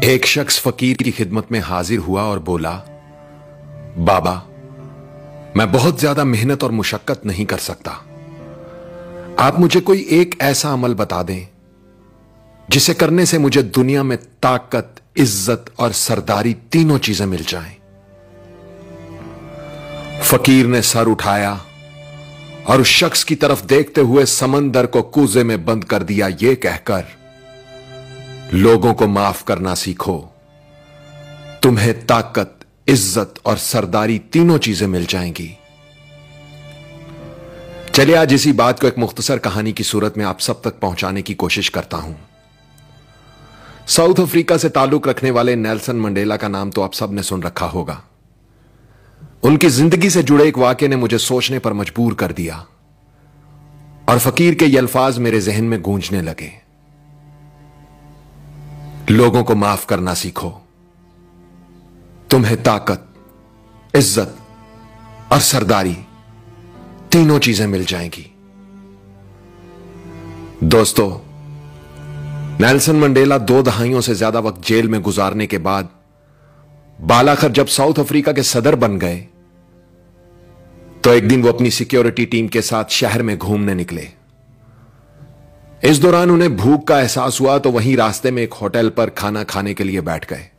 एक शख्स फकीर की खिदमत में हाजिर हुआ और बोला, बाबा, मैं बहुत ज्यादा मेहनत और मुशक्कत नहीं कर सकता। आप मुझे कोई एक ऐसा अमल बता दें जिसे करने से मुझे दुनिया में ताकत, इज्जत और सरदारी तीनों चीजें मिल जाएं। फकीर ने सर उठाया और उस शख्स की तरफ देखते हुए समंदर को कूजे में बंद कर दिया, यह कहकर, लोगों को माफ करना सीखो, तुम्हें ताकत, इज्जत और सरदारी तीनों चीजें मिल जाएंगी। चलिए आज इसी बात को एक मुख्तसर कहानी की सूरत में आप सब तक पहुंचाने की कोशिश करता हूं। साउथ अफ्रीका से ताल्लुक रखने वाले नेल्सन मंडेला का नाम तो आप सब ने सुन रखा होगा। उनकी जिंदगी से जुड़े एक वाकये ने मुझे सोचने पर मजबूर कर दिया और फकीर के ये अल्फाज मेरे जहन में गूंजने लगे। लोगों को माफ करना सीखो, तुम्हें ताकत, इज्जत और सरदारी तीनों चीजें मिल जाएंगी। दोस्तों, नेल्सन मंडेला 2 दहाइयों से ज्यादा वक्त जेल में गुजारने के बाद बालाखर जब साउथ अफ्रीका के सदर बन गए तो एक दिन वो अपनी सिक्योरिटी टीम के साथ शहर में घूमने निकले। इस दौरान उन्हें भूख का एहसास हुआ तो वहीं रास्ते में एक होटल पर खाना खाने के लिए बैठ गए।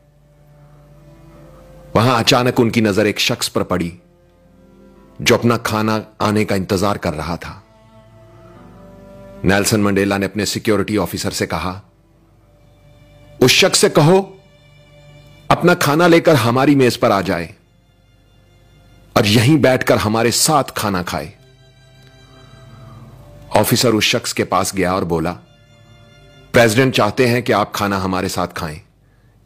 वहां अचानक उनकी नजर एक शख्स पर पड़ी जो अपना खाना आने का इंतजार कर रहा था। नेल्सन मंडेला ने अपने सिक्योरिटी ऑफिसर से कहा, उस शख्स से कहो अपना खाना लेकर हमारी मेज पर आ जाए और यहीं बैठकर हमारे साथ खाना खाए। ऑफिसर उस शख्स के पास गया और बोला, प्रेसिडेंट चाहते हैं कि आप खाना हमारे साथ खाएं,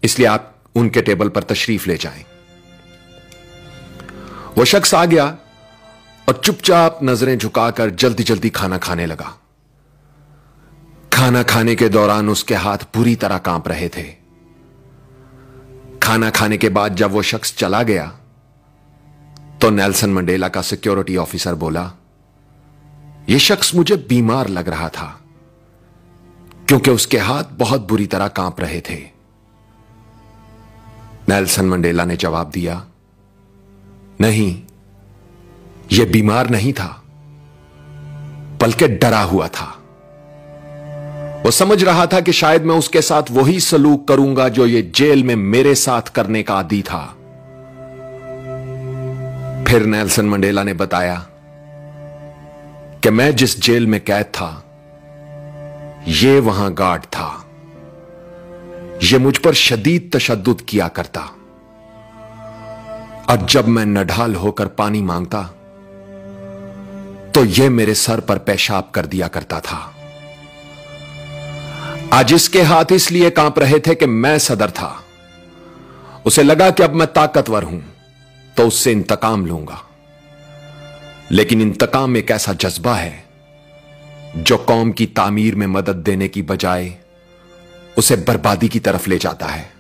इसलिए आप उनके टेबल पर तशरीफ ले जाएं। वो शख्स आ गया और चुपचाप नजरें झुकाकर जल्दी जल्दी खाना खाने लगा। खाना खाने के दौरान उसके हाथ पूरी तरह कांप रहे थे। खाना खाने के बाद जब वो शख्स चला गया तो नेल्सन मंडेला का सिक्योरिटी ऑफिसर बोला, यह शख्स मुझे बीमार लग रहा था क्योंकि उसके हाथ बहुत बुरी तरह कांप रहे थे। नेल्सन मंडेला ने जवाब दिया, नहीं, यह बीमार नहीं था बल्कि डरा हुआ था। वो समझ रहा था कि शायद मैं उसके साथ वही सलूक करूंगा जो ये जेल में मेरे साथ करने का आदी था। फिर नेल्सन मंडेला ने बताया कि मैं जिस जेल में कैद था ये वहां गार्ड था। ये मुझ पर शदीद तशद्दुद किया करता और जब मैं नढाल होकर पानी मांगता तो यह मेरे सर पर पेशाब कर दिया करता था। आज इसके हाथ इसलिए कांप रहे थे कि मैं सदर था। उसे लगा कि अब मैं ताकतवर हूं तो उससे इंतकाम लूंगा, लेकिन इंतकाम एक ऐसा जज्बा है जो कौम की तामीर में मदद देने की बजाय उसे बर्बादी की तरफ ले जाता है,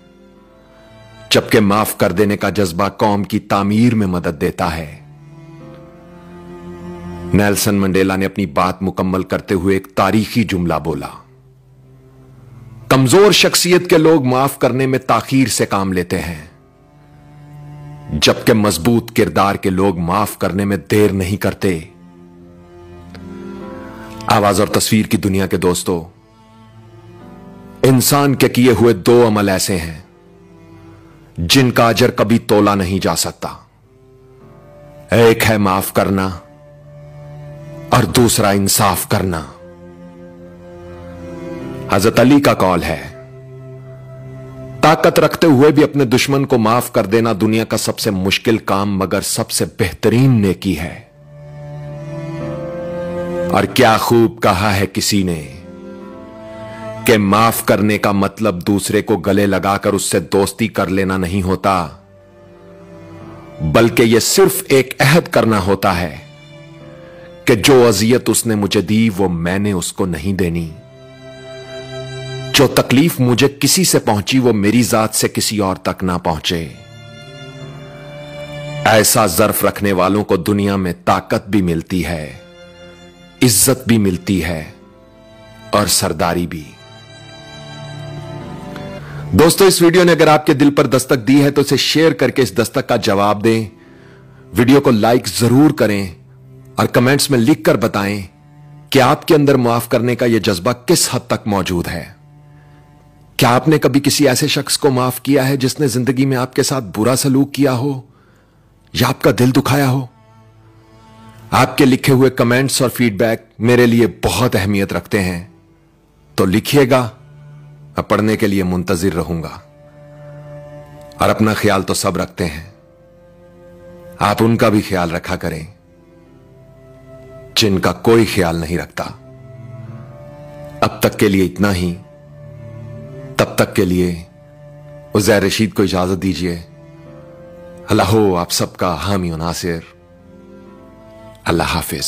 जबकि माफ कर देने का जज्बा कौम की तामीर में मदद देता है। नेल्सन मंडेला ने अपनी बात मुकम्मल करते हुए एक तारीखी जुमला बोला, कमजोर शख्सियत के लोग माफ करने में ताखीर से काम लेते हैं, जबकि मजबूत किरदार के लोग माफ करने में देर नहीं करते। आवाज और तस्वीर की दुनिया के दोस्तों, इंसान के किए हुए 2 अमल ऐसे हैं जिनका अजर कभी तोला नहीं जा सकता। एक है माफ करना और दूसरा इंसाफ करना। हजरत अली का कौल है, ताकत रखते हुए भी अपने दुश्मन को माफ कर देना दुनिया का सबसे मुश्किल काम मगर सबसे बेहतरीन नेकी है। और क्या खूब कहा है किसी ने कि माफ करने का मतलब दूसरे को गले लगाकर उससे दोस्ती कर लेना नहीं होता, बल्कि यह सिर्फ एक अहद करना होता है कि जो अजियत उसने मुझे दी वो मैंने उसको नहीं देनी। जो तकलीफ मुझे किसी से पहुंची वो मेरी जात से किसी और तक ना पहुंचे। ऐसा ज़र्फ रखने वालों को दुनिया में ताकत भी मिलती है, इज्जत भी मिलती है और सरदारी भी। दोस्तों, इस वीडियो ने अगर आपके दिल पर दस्तक दी है तो इसे शेयर करके इस दस्तक का जवाब दें। वीडियो को लाइक जरूर करें और कमेंट्स में लिखकर बताएं कि आपके अंदर माफ करने का यह जज्बा किस हद तक मौजूद है। क्या आपने कभी किसी ऐसे शख्स को माफ किया है जिसने जिंदगी में आपके साथ बुरा सलूक किया हो या आपका दिल दुखाया हो? आपके लिखे हुए कमेंट्स और फीडबैक मेरे लिए बहुत अहमियत रखते हैं, तो लिखिएगा, मैं पढ़ने के लिए मुंतजिर रहूंगा। और अपना ख्याल तो सब रखते हैं, आप उनका भी ख्याल रखा करें जिनका कोई ख्याल नहीं रखता। अब तक के लिए इतना ही। तब तक के लिए उज़ैर रशीद को इजाजत दीजिए। अल्लाह हो आप सबका हामी और नासिर। अल्लाह हाफिज।